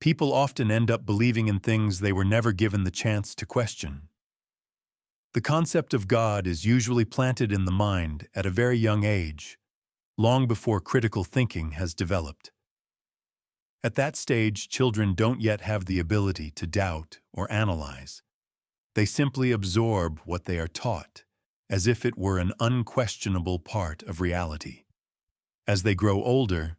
People often end up believing in things they were never given the chance to question. The concept of God is usually planted in the mind at a very young age, long before critical thinking has developed. At that stage, children don't yet have the ability to doubt or analyze. They simply absorb what they are taught, as if it were an unquestionable part of reality. As they grow older,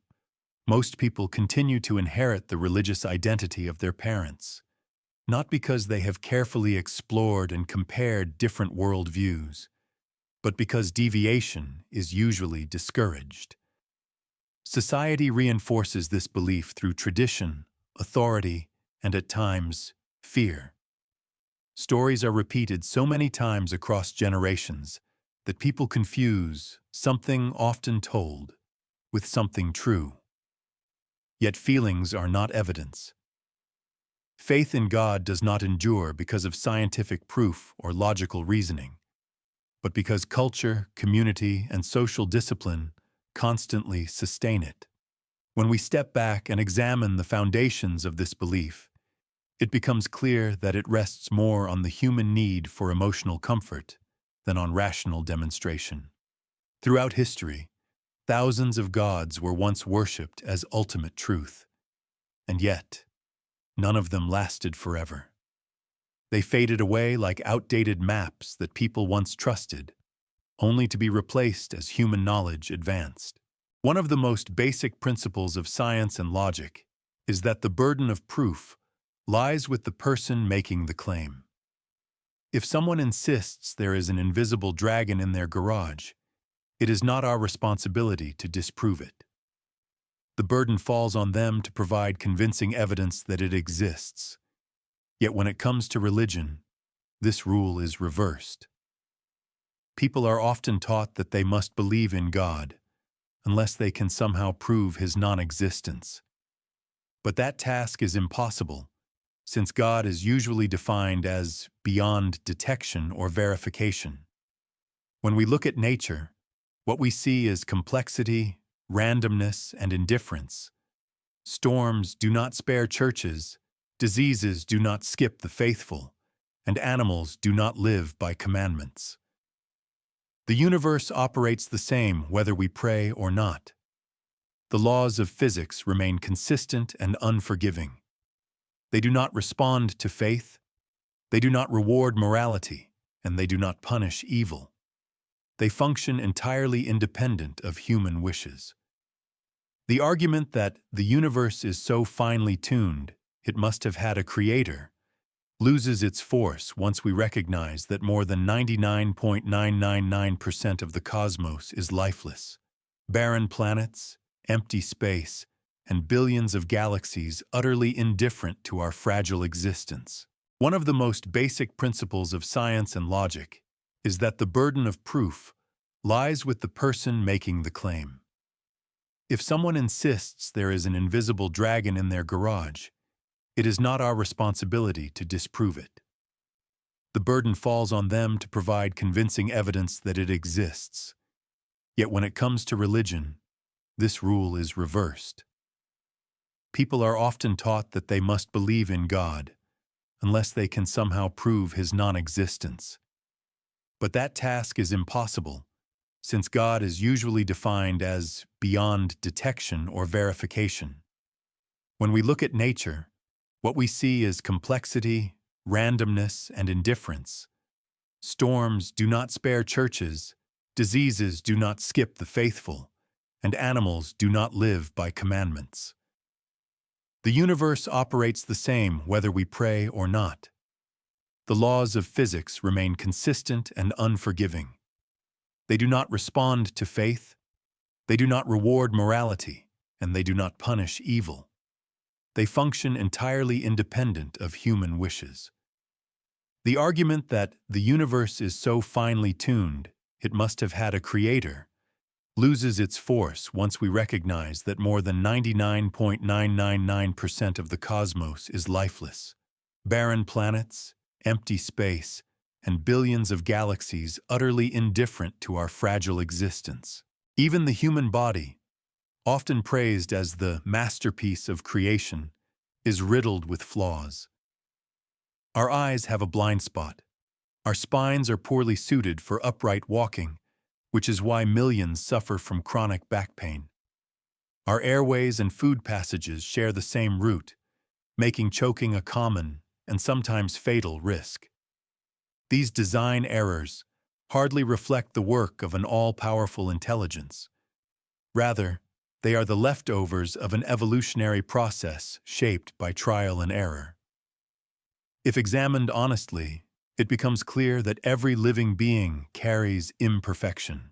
most people continue to inherit the religious identity of their parents, not because they have carefully explored and compared different worldviews, but because deviation is usually discouraged. Society reinforces this belief through tradition, authority, and at times, fear. Stories are repeated so many times across generations that people confuse something often told with something true. Yet feelings are not evidence. Faith in God does not endure because of scientific proof or logical reasoning, but because culture, community, and social discipline constantly sustain it. When we step back and examine the foundations of this belief, it becomes clear that it rests more on the human need for emotional comfort than on rational demonstration. Throughout history, thousands of gods were once worshipped as ultimate truth, and yet, none of them lasted forever. They faded away like outdated maps that people once trusted, only to be replaced as human knowledge advanced. One of the most basic principles of science and logic is that the burden of proof lies with the person making the claim. If someone insists there is an invisible dragon in their garage, it is not our responsibility to disprove it. The burden falls on them to provide convincing evidence that it exists. Yet when it comes to religion, this rule is reversed. People are often taught that they must believe in God unless they can somehow prove his non-existence. But that task is impossible, since God is usually defined as beyond detection or verification. When we look at nature, what we see is complexity, randomness, and indifference. Storms do not spare churches, diseases do not skip the faithful, and animals do not live by commandments. The universe operates the same whether we pray or not. The laws of physics remain consistent and unforgiving. They do not respond to faith, they do not reward morality, and they do not punish evil. They function entirely independent of human wishes. The argument that the universe is so finely tuned it must have had a creator loses its force once we recognize that more than 99.999% of the cosmos is lifeless. Barren planets, empty space, and billions of galaxies utterly indifferent to our fragile existence. One of the most basic principles of science and logic is that the burden of proof lies with the person making the claim. If someone insists there is an invisible dragon in their garage, it is not our responsibility to disprove it. The burden falls on them to provide convincing evidence that it exists. Yet when it comes to religion, this rule is reversed. People are often taught that they must believe in God unless they can somehow prove his non-existence. But that task is impossible, since God is usually defined as beyond detection or verification. When we look at nature, what we see is complexity, randomness, and indifference. Storms do not spare churches, diseases do not skip the faithful, and animals do not live by commandments. The universe operates the same whether we pray or not. The laws of physics remain consistent and unforgiving. They do not respond to faith, they do not reward morality, and they do not punish evil. They function entirely independent of human wishes. The argument that the universe is so finely tuned it must have had a creator loses its force once we recognize that more than 99.999% of the cosmos is lifeless. Barren planets, empty space, and billions of galaxies utterly indifferent to our fragile existence. Even the human body, often praised as the masterpiece of creation, is riddled with flaws. Our eyes have a blind spot. Our spines are poorly suited for upright walking, which is why millions suffer from chronic back pain. Our airways and food passages share the same route, making choking a common and sometimes fatal risk. These design errors hardly reflect the work of an all-powerful intelligence. Rather, they are the leftovers of an evolutionary process shaped by trial and error. If examined honestly, it becomes clear that every living being carries imperfection.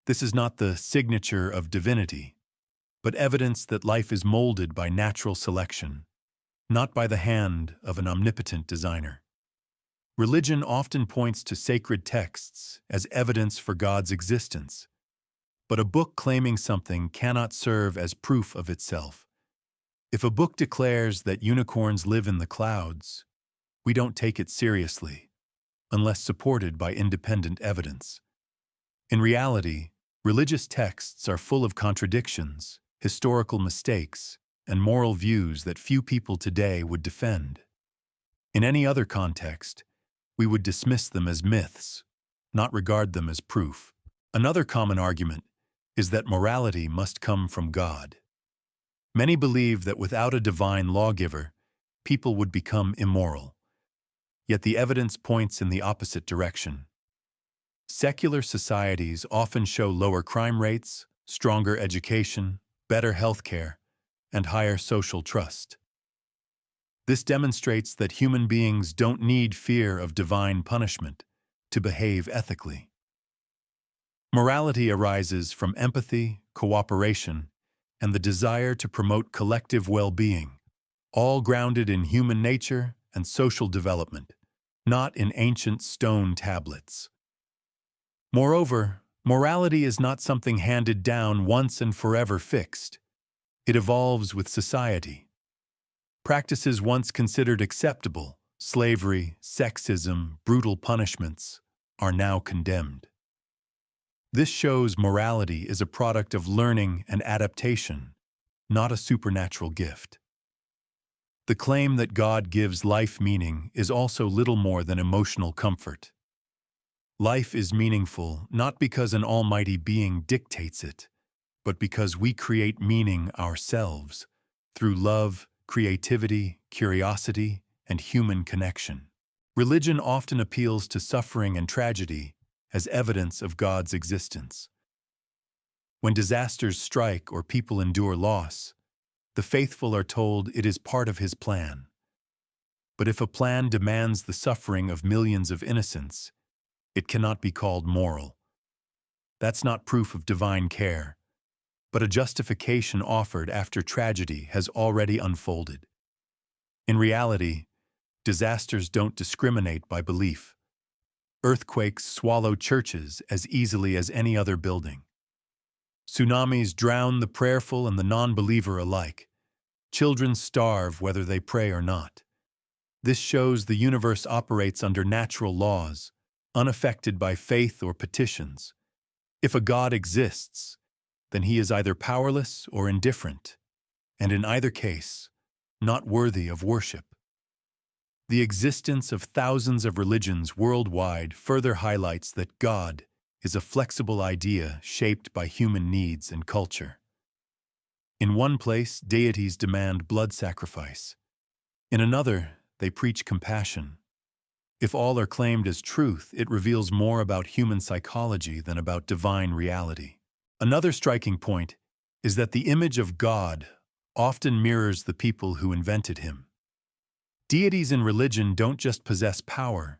This is not the signature of divinity, but evidence that life is molded by natural selection, not by the hand of an omnipotent designer. Religion often points to sacred texts as evidence for God's existence, but a book claiming something cannot serve as proof of itself. If a book declares that unicorns live in the clouds, we don't take it seriously, unless supported by independent evidence. In reality, religious texts are full of contradictions, historical mistakes, and moral views that few people today would defend. In any other context, we would dismiss them as myths, not regard them as proof. Another common argument is that morality must come from God. Many believe that without a divine lawgiver, people would become immoral. Yet the evidence points in the opposite direction. Secular societies often show lower crime rates, stronger education, better healthcare, and higher social trust. This demonstrates that human beings don't need fear of divine punishment to behave ethically. Morality arises from empathy, cooperation, and the desire to promote collective well-being, all grounded in human nature and social development, not in ancient stone tablets. Moreover, morality is not something handed down once and forever fixed. It evolves with society. Practices once considered acceptable, slavery, sexism, brutal punishments, are now condemned. This shows morality is a product of learning and adaptation, not a supernatural gift. The claim that God gives life meaning is also little more than emotional comfort. Life is meaningful not because an almighty being dictates it, but because we create meaning ourselves through love, creativity, curiosity, and human connection. Religion often appeals to suffering and tragedy as evidence of God's existence. When disasters strike or people endure loss, the faithful are told it is part of His plan. But if a plan demands the suffering of millions of innocents, it cannot be called moral. That's not proof of divine care, but a justification offered after tragedy has already unfolded. In reality, disasters don't discriminate by belief. Earthquakes swallow churches as easily as any other building. Tsunamis drown the prayerful and the non-believer alike. Children starve whether they pray or not. This shows the universe operates under natural laws, unaffected by faith or petitions. If a God exists, then He is either powerless or indifferent, and in either case, not worthy of worship. The existence of thousands of religions worldwide further highlights that God is a flexible idea shaped by human needs and culture. In one place, deities demand blood sacrifice. In another, they preach compassion. If all are claimed as truth, it reveals more about human psychology than about divine reality. Another striking point is that the image of God often mirrors the people who invented Him. Deities in religion don't just possess power,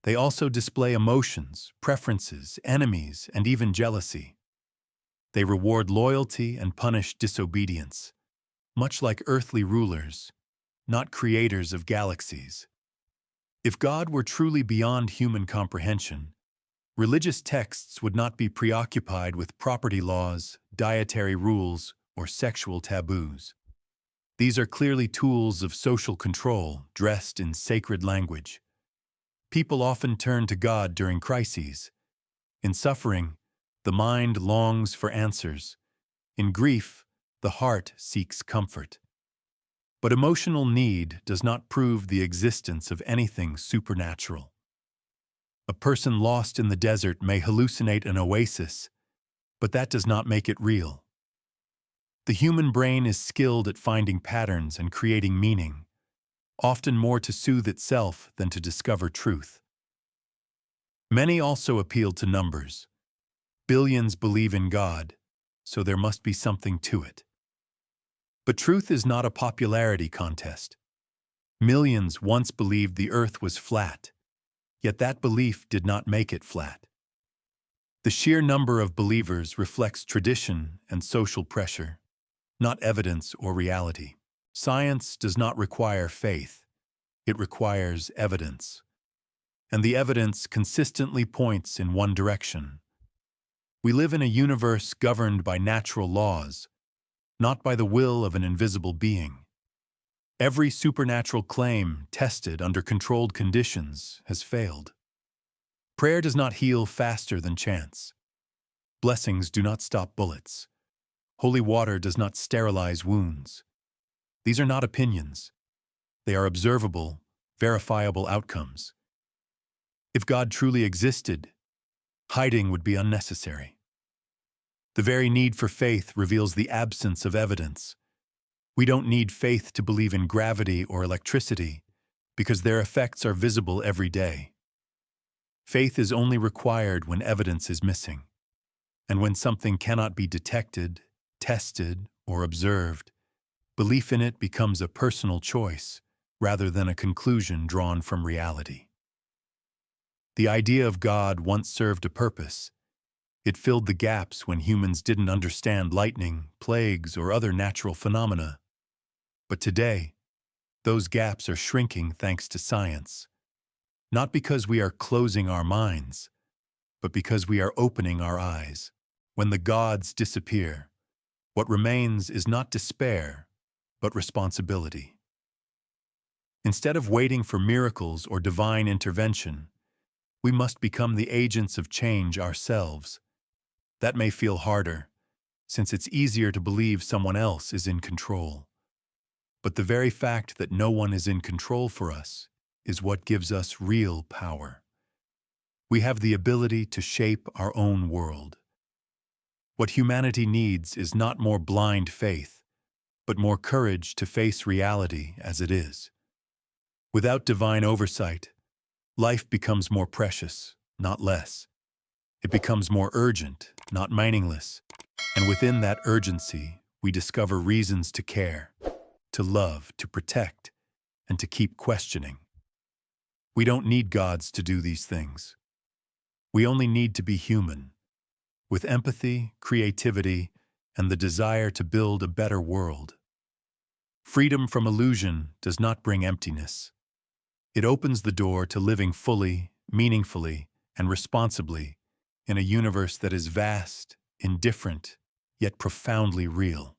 they also display emotions, preferences, enemies, and even jealousy. They reward loyalty and punish disobedience, much like earthly rulers, not creators of galaxies. If God were truly beyond human comprehension, religious texts would not be preoccupied with property laws, dietary rules, or sexual taboos. These are clearly tools of social control dressed in sacred language. People often turn to God during crises. In suffering, the mind longs for answers. In grief, the heart seeks comfort. But emotional need does not prove the existence of anything supernatural. A person lost in the desert may hallucinate an oasis, but that does not make it real. The human brain is skilled at finding patterns and creating meaning, often more to soothe itself than to discover truth. Many also appeal to numbers. Billions believe in God, so there must be something to it. But truth is not a popularity contest. Millions once believed the earth was flat, yet that belief did not make it flat. The sheer number of believers reflects tradition and social pressure, not evidence or reality. Science does not require faith, it requires evidence. And the evidence consistently points in one direction. We live in a universe governed by natural laws, not by the will of an invisible being. Every supernatural claim tested under controlled conditions has failed. Prayer does not heal faster than chance. Blessings do not stop bullets. Holy water does not sterilize wounds. These are not opinions. They are observable, verifiable outcomes. If God truly existed, hiding would be unnecessary. The very need for faith reveals the absence of evidence. We don't need faith to believe in gravity or electricity, because their effects are visible every day. Faith is only required when evidence is missing, and when something cannot be detected, tested, or observed, belief in it becomes a personal choice rather than a conclusion drawn from reality. The idea of God once served a purpose. It filled the gaps when humans didn't understand lightning, plagues, or other natural phenomena. But today, those gaps are shrinking thanks to science. Not because we are closing our minds, but because we are opening our eyes. When the gods disappear, what remains is not despair, but responsibility. Instead of waiting for miracles or divine intervention, we must become the agents of change ourselves. That may feel harder, since it's easier to believe someone else is in control. But the very fact that no one is in control for us is what gives us real power. We have the ability to shape our own world. What humanity needs is not more blind faith, but more courage to face reality as it is. Without divine oversight, life becomes more precious, not less. It becomes more urgent, not meaningless. And within that urgency, we discover reasons to care, to love, to protect, and to keep questioning. We don't need gods to do these things. We only need to be human, with empathy, creativity, and the desire to build a better world. Freedom from illusion does not bring emptiness. It opens the door to living fully, meaningfully, and responsibly in a universe that is vast, indifferent, yet profoundly real.